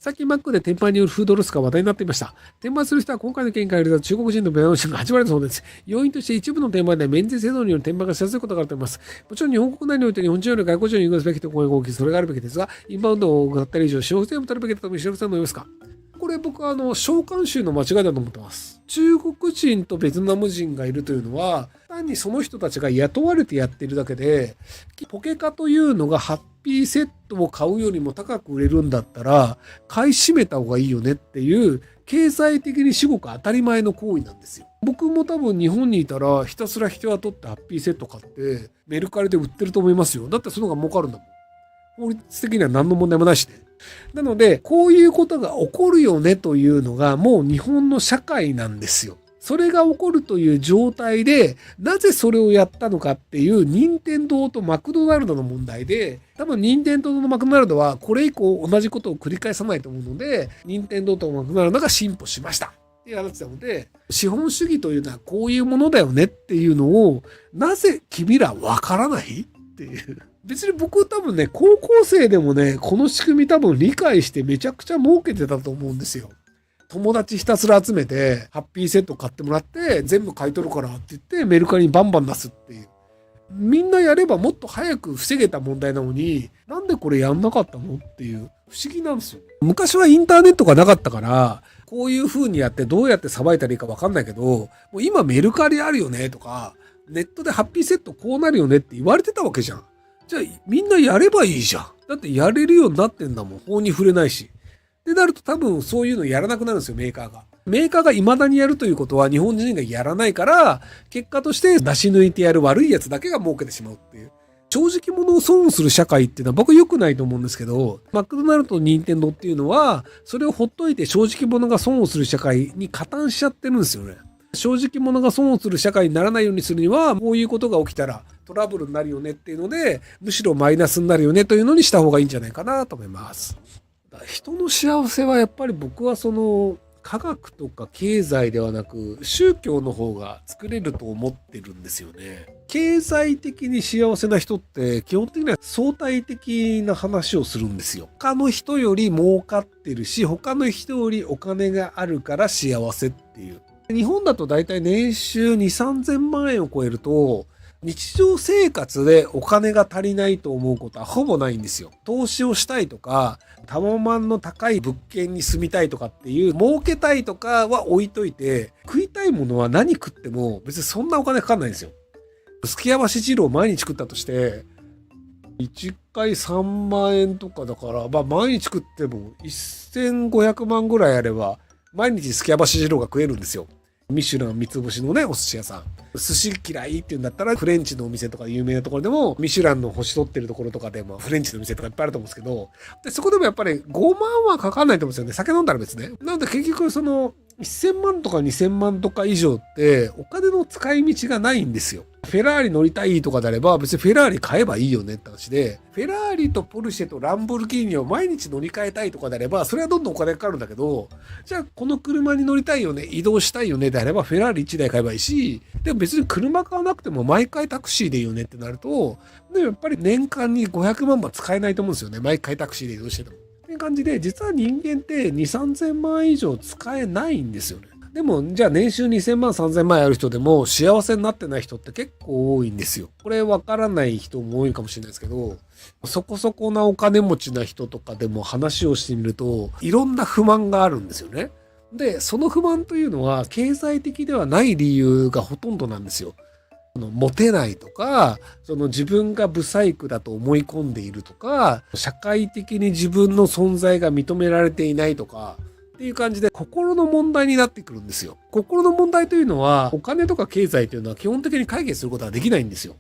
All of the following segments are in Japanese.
最近マックで天板によるフードロスが話題になっていました。転売する人は今回の件から入れた中国人のベラルーシが8割だそうです。要因として一部の転売で免税制度による転売がしやすいことがあると思います。もちろん日本国内において日本人より外国人を優遇すべきと声が大きい、それがあるべきですが、インバウンドを行ったり以上、消費税を取るべきだと石原さんの言いますか。これ僕は召喚集の間違いだと思ってます。中国人とベトナム人がいるというのは、単にその人たちが雇われてやっているだけで、ポケカというのがハッピーセットを買うよりも高く売れるんだったら、買い占めた方がいいよねっていう、経済的に至極当たり前の行為なんですよ。僕も多分日本にいたら、ひたすら人雇ってハッピーセット買って、メルカリで売ってると思いますよ。だってその方が儲かるんだもん。法律的には何の問題もないしね。なので、こういうことが起こるよねというのがもう日本の社会なんですよ。それが起こるという状態で、なぜそれをやったのかっていう任天堂とマクドナルドの問題で、多分任天堂とマクドナルドはこれ以降同じことを繰り返さないと思うので、任天堂とマクドナルドが進歩しました。っていう話なので、資本主義というのはこういうものだよねっていうのを、なぜ君らわからないっていう。別に僕多分ね、高校生でもね、この仕組み多分理解してめちゃくちゃ儲けてたと思うんですよ。友達ひたすら集めて、ハッピーセット買ってもらって、全部買い取るからって言って、メルカリにバンバン出すっていう。みんなやればもっと早く防げた問題なのに、なんでこれやんなかったのっていう、不思議なんですよ。昔はインターネットがなかったから、こういう風にやってどうやってさばいたらいいかわかんないけど、もう今メルカリあるよねとか、ネットでハッピーセットこうなるよねって言われてたわけじゃん。じゃあみんなやればいいじゃん。だってやれるようになってんだもん。法に触れないし。ってなると多分そういうのやらなくなるんですよ、メーカーが。メーカーが未だにやるということは日本人がやらないから、結果として出し抜いてやる悪いやつだけが儲けてしまうっていう。正直者を損する社会っていうのは僕良くないと思うんですけど、マクドナルドと任天堂っていうのは、それをほっといて正直者が損をする社会に加担しちゃってるんですよね。正直者が損をする社会にならないようにするには、こういうことが起きたらトラブルになるよねっていうので、むしろマイナスになるよねというのにした方がいいんじゃないかなと思います。人の幸せはやっぱり僕は科学とか経済ではなく宗教の方が作れると思ってるんですよね。経済的に幸せな人って基本的には相対的な話をするんですよ。他の人より儲かってるし、他の人よりお金があるから幸せっていう。日本だとだいたい年収2、3000万円を超えると、日常生活でお金が足りないと思うことはほぼないんですよ。投資をしたいとか、タワマンの高い物件に住みたいとかっていう、儲けたいとかは置いといて、食いたいものは何食っても別にそんなお金かかんないんですよ。すきや箸汁を毎日食ったとして、1回3万円とかだから、毎日食っても1500万ぐらいあれば、毎日すきや箸汁が食えるんですよ。ミシュラン三つ星のね、お寿司屋さん。寿司嫌いって言うんだったら、フレンチのお店とか有名なところでも、ミシュランの星取ってるところとかでも、フレンチの店とかいっぱいあると思うんですけど、で、そこでもやっぱり5万はかかんないと思うんですよね。酒飲んだら別ね。なので結局1000万とか2000万とか以上ってお金の使い道がないんですよ。フェラーリ乗りたいとかであれば別にフェラーリ買えばいいよねって話で、フェラーリとポルシェとランボルギーニを毎日乗り換えたいとかであればそれはどんどんお金かかるんだけど、じゃあこの車に乗りたいよね、移動したいよねであればフェラーリ1台買えばいいし、でも別に車買わなくても毎回タクシーでいいよねってなると、でもやっぱり年間に500万は使えないと思うんですよね。毎回タクシーで移動してても。っていう感じで、実は人間って2、3000万以上使えないんですよね。でも、じゃあ年収2000万、3000万ある人でも幸せになってない人って結構多いんですよ。これわからない人も多いかもしれないですけど、そこそこなお金持ちな人とかでも話をしてみると、いろんな不満があるんですよね。で、その不満というのは経済的ではない理由がほとんどなんですよ。モテないとか、自分がブサイクだと思い込んでいるとか、社会的に自分の存在が認められていないとか、っていう感じで心の問題になってくるんですよ。心の問題というのは、お金とか経済というのは基本的に解決することはできないんですよ。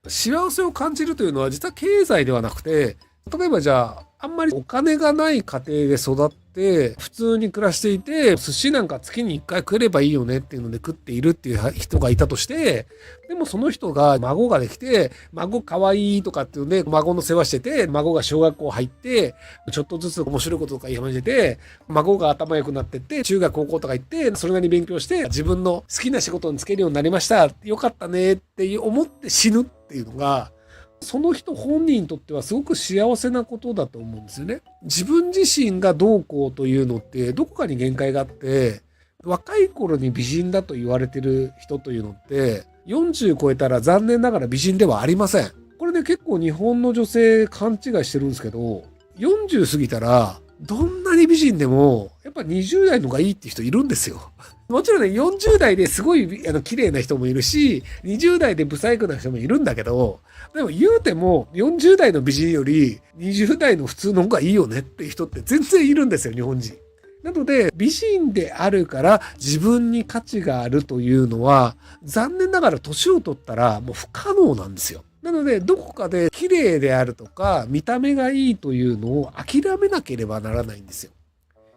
幸せを感じるというのは実は経済ではなくて、例えばじゃあ、あんまりお金がない家庭で育って普通に暮らしていて、寿司なんか月に1回食えればいいよねっていうので食っているっていう人がいたとして、でもその人が孫ができて、孫かわいいとかっていうね、孫の世話してて、孫が小学校入って、ちょっとずつ面白いこととか言い始めて、孫が頭良くなってって、中学高校とか行って、それなりに勉強して、自分の好きな仕事に就けるようになりました。よかったねって思って死ぬっていうのが、その人本人にとってはすごく幸せなことだと思うんですよね。自分自身がどうこうというのってどこかに限界があって、若い頃に美人だと言われてる人というのって40超えたら残念ながら美人ではありません。これね、結構日本の女性勘違いしてるんですけど、40過ぎたらどんなに美人でもやっぱ20代の方がいいって人いるんですよ。もちろんね、40代ですごい綺麗な人もいるし、20代でブサイクな人もいるんだけど、でも言うても40代の美人より20代の普通の方がいいよねっていう人って全然いるんですよ、日本人。なので、美人であるから自分に価値があるというのは、残念ながら年を取ったらもう不可能なんですよ。なので、どこかで綺麗であるとか、見た目がいいというのを諦めなければならないんですよ。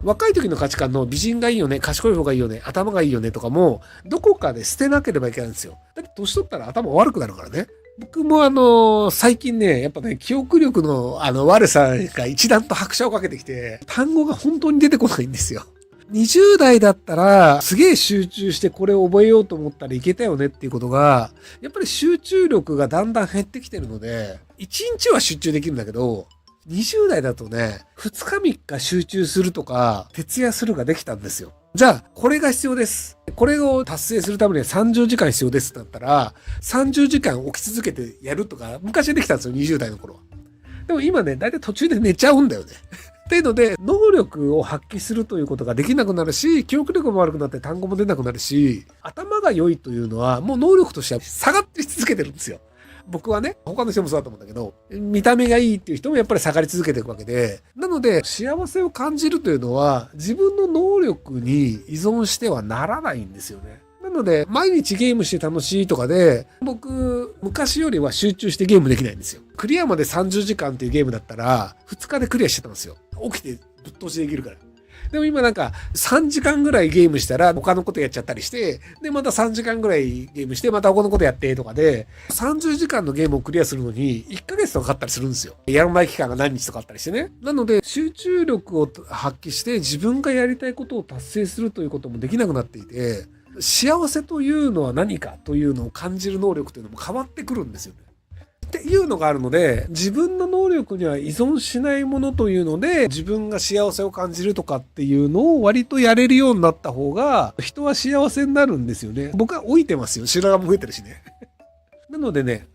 若い時の価値観の美人がいいよね、賢い方がいいよね、頭がいいよねとかも、どこかで捨てなければいけないんですよ。だって年取ったら頭悪くなるからね。僕も最近ね、やっぱね、記憶力の悪さが一段と拍車をかけてきて、単語が本当に出てこないんですよ。20代だったら、すげえ集中してこれを覚えようと思ったらいけたよねっていうことが、やっぱり集中力がだんだん減ってきてるので、1日は集中できるんだけど、20代だとね、2日3日集中するとか、徹夜するができたんですよ。じゃあ、これが必要です。これを達成するためには30時間必要ですってなったら、30時間起き続けてやるとか、昔はできたんですよ、20代の頃は。でも今ね、だいたい途中で寝ちゃうんだよね。っていうので、能力を発揮するということができなくなるし、記憶力も悪くなって単語も出なくなるし、頭が良いというのは、もう能力としては下がって続けてるんですよ。僕はね、他の人もそうだと思うんだけど、見た目がいいっていう人もやっぱり下がり続けていくわけで、なので幸せを感じるというのは自分の能力に依存してはならないんですよね。なので毎日ゲームして楽しいとかで、僕昔よりは集中してゲームできないんですよ。クリアまで30時間っていうゲームだったら2日でクリアしてたんですよ。起きてぶっ通しできるから。でも今なんか3時間ぐらいゲームしたら他のことやっちゃったりして、でまた3時間ぐらいゲームしてまた他のことやってとかで、30時間のゲームをクリアするのに1ヶ月とかかかったりするんですよ。やる前期間が何日とかあったりしてね。なので集中力を発揮して自分がやりたいことを達成するということもできなくなっていて、幸せというのは何かというのを感じる能力というのも変わってくるんですよね。っていうのがあるので、自分の能力には依存しないものというので、自分が幸せを感じるとかっていうのを割とやれるようになった方が、人は幸せになるんですよね。僕は老いてますよ。白髪も増えてるしね。なのでね、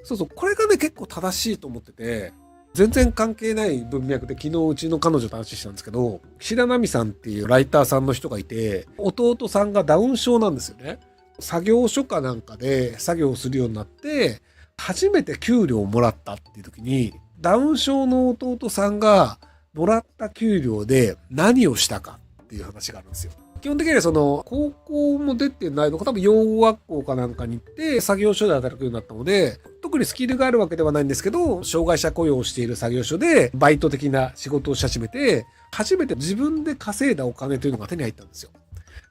そうそう、これがね、結構正しいと思ってて、全然関係ない文脈で昨日うちの彼女と話したんですけど、岸田奈美さんっていうライターさんの人がいて、弟さんがダウン症なんですよね。作業所かなんかで作業をするようになって、初めて給料をもらったっていう時に、ダウン症の弟さんがもらった給料で何をしたかっていう話があるんですよ。基本的には高校も出てないのか、多分養護学校かなんかに行って作業所で働くようになったので、特にスキルがあるわけではないんですけど、障害者雇用をしている作業所でバイト的な仕事をし始めて、初めて自分で稼いだお金というのが手に入ったんですよ。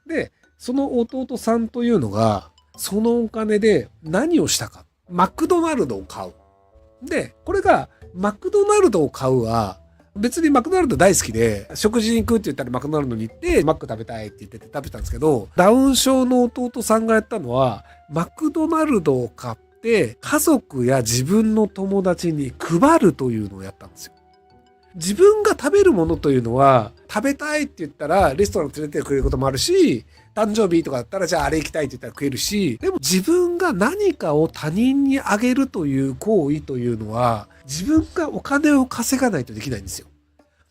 で、その弟さんというのが、そのお金で何をしたか。マクドナルドを買う。で、これがマクドナルドを買うは、別にマクドナルド大好きで、食事に行くって言ったらマクドナルドに行って、マック食べたいって言ってて食べたんですけど、ダウン症の弟さんがやったのは、マクドナルドを買って、家族や自分の友達に配るというのをやったんですよ。自分が食べるものというのは、食べたいって言ったらレストラン連れてくれることもあるし、誕生日とかだったらじゃああれ行きたいって言ったら食えるし、でも自分が何かを他人にあげるという行為というのは、自分がお金を稼がないとできないんですよ。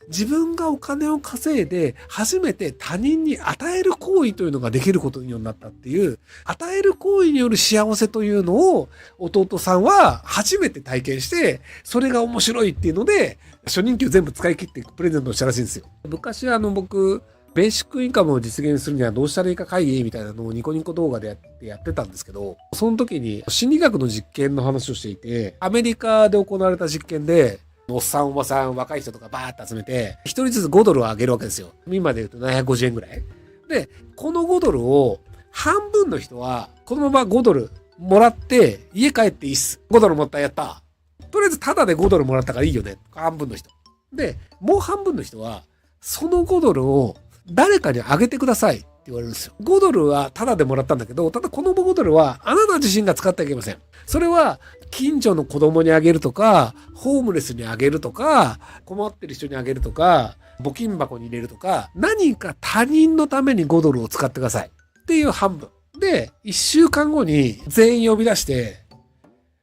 自分がお金を稼いで初めて他人に与える行為というのができることになったっていう、与える行為による幸せというのを弟さんは初めて体験して、それが面白いっていうので初任給全部使い切ってプレゼントしたらしいんですよ。昔僕ベーシックインカムを実現するにはどうしたらいいか会議みたいなのをニコニコ動画でやってたんですけど、その時に心理学の実験の話をしていて、アメリカで行われた実験で、おっさんおばさん若い人とかバーって集めて、一人ずつ5ドルをあげるわけですよ。今で言うと750円ぐらい。で、この5ドルを半分の人はこのまま5ドルもらって家帰っていいっす。5ドルもったやった。とりあえずタダで5ドルもらったからいいよね。半分の人。で、もう半分の人はその5ドルを誰かにあげてくださいって言われるんですよ。5ドルはタダでもらったんだけど、ただこの5ドルはあなた自身が使ってはいけません。それは近所の子供にあげるとか、ホームレスにあげるとか、困ってる人にあげるとか、募金箱に入れるとか、何か他人のために5ドルを使ってください。っていう半分。で、1週間後に全員呼び出して、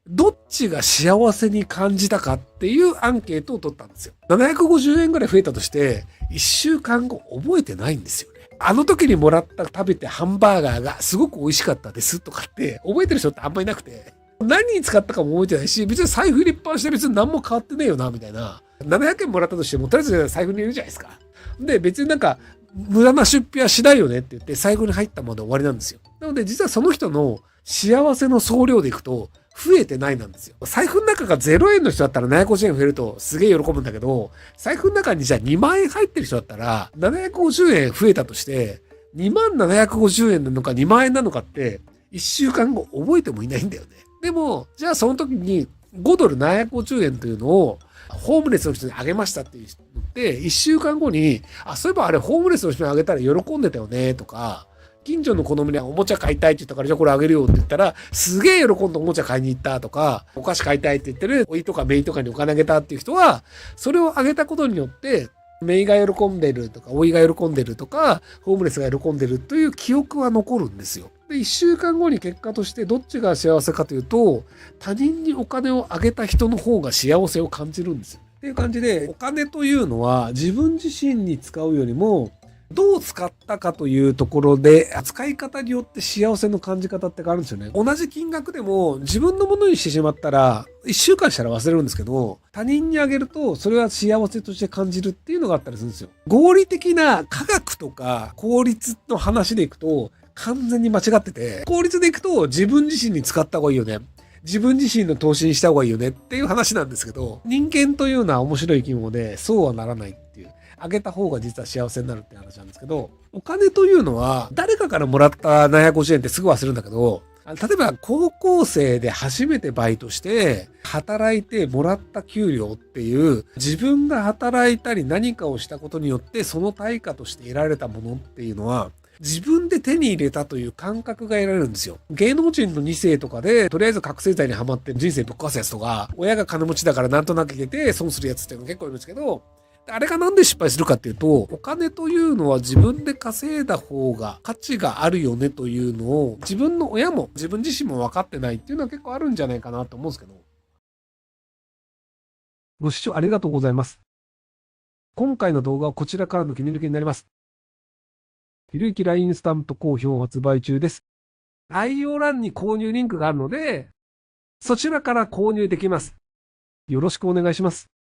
どっちが幸せに感じたかっていうアンケートを取ったんですよ。750円ぐらい増えたとして、1週間後覚えてないんですよね。あの時にもらった食べてハンバーガーがすごく美味しかったですとかって覚えてる人ってあんまりいなくて、何に使ったかも覚えてないし、別に財布入れっぱなしで別に何も変わってねえよな、みたいな。700円もらったとしても、とりあえず財布に入れるじゃないですか。で、別になんか、無駄な出費はしないよねって言って、財布に入ったままで終わりなんですよ。なので、実はその人の幸せの総量でいくと、増えてないなんですよ。財布の中が0円の人だったら750円増えるとすげえ喜ぶんだけど、財布の中にじゃあ2万円入ってる人だったら、750円増えたとして、2750円なのか2万円なのかって、1週間後覚えてもいないんだよね。でも、じゃあその時に5ドル750円というのをホームレスの人にあげましたっていう人って、1週間後に、あ、そういえばあれホームレスの人にあげたら喜んでたよねとか、近所の子供にはおもちゃ買いたいって言ったから、じゃあこれあげるよって言ったら、すげえ喜んでおもちゃ買いに行ったとか、お菓子買いたいって言ってるおいとかめいとかにお金あげたっていう人は、それをあげたことによって、めいが喜んでるとか、おいが喜んでるとか、ホームレスが喜んでるという記憶は残るんですよ。で、1週間後に結果としてどっちが幸せかというと、他人にお金をあげた人の方が幸せを感じるんですよ。っていう感じで、お金というのは自分自身に使うよりも、どう使ったかというところで、使い方によって幸せの感じ方って変わるんですよね。同じ金額でも自分のものにしてしまったら、1週間したら忘れるんですけど、他人にあげるとそれは幸せとして感じるっていうのがあったりするんですよ。合理的な科学とか効率の話でいくと、完全に間違ってて、効率でいくと自分自身に使った方がいいよね。自分自身の投資にした方がいいよねっていう話なんですけど、人間というのは面白い生き物で、そうはならないっていう。あげた方が実は幸せになるって話なんですけど、お金というのは誰かからもらった750円ってすぐ忘れるんだけど、例えば高校生で初めてバイトして働いてもらった給料っていう自分が働いたり何かをしたことによってその対価として得られたものっていうのは自分で手に入れたという感覚が得られるんですよ。芸能人の2世とかでとりあえず覚醒剤にハマって人生ぶっ壊すやつとか親が金持ちだからなんとなくいけて損するやつっていうのが結構いるんですけど、あれがなんで失敗するかっていうと、お金というのは自分で稼いだ方が価値があるよねというのを自分の親も自分自身も分かってないっていうのは結構あるんじゃないかなと思うんですけど。ご視聴ありがとうございます。今回の動画はこちらからの切り抜きになります。ひろゆき LINE スタンプ好評発売中です。概要欄に購入リンクがあるので、そちらから購入できます。よろしくお願いします。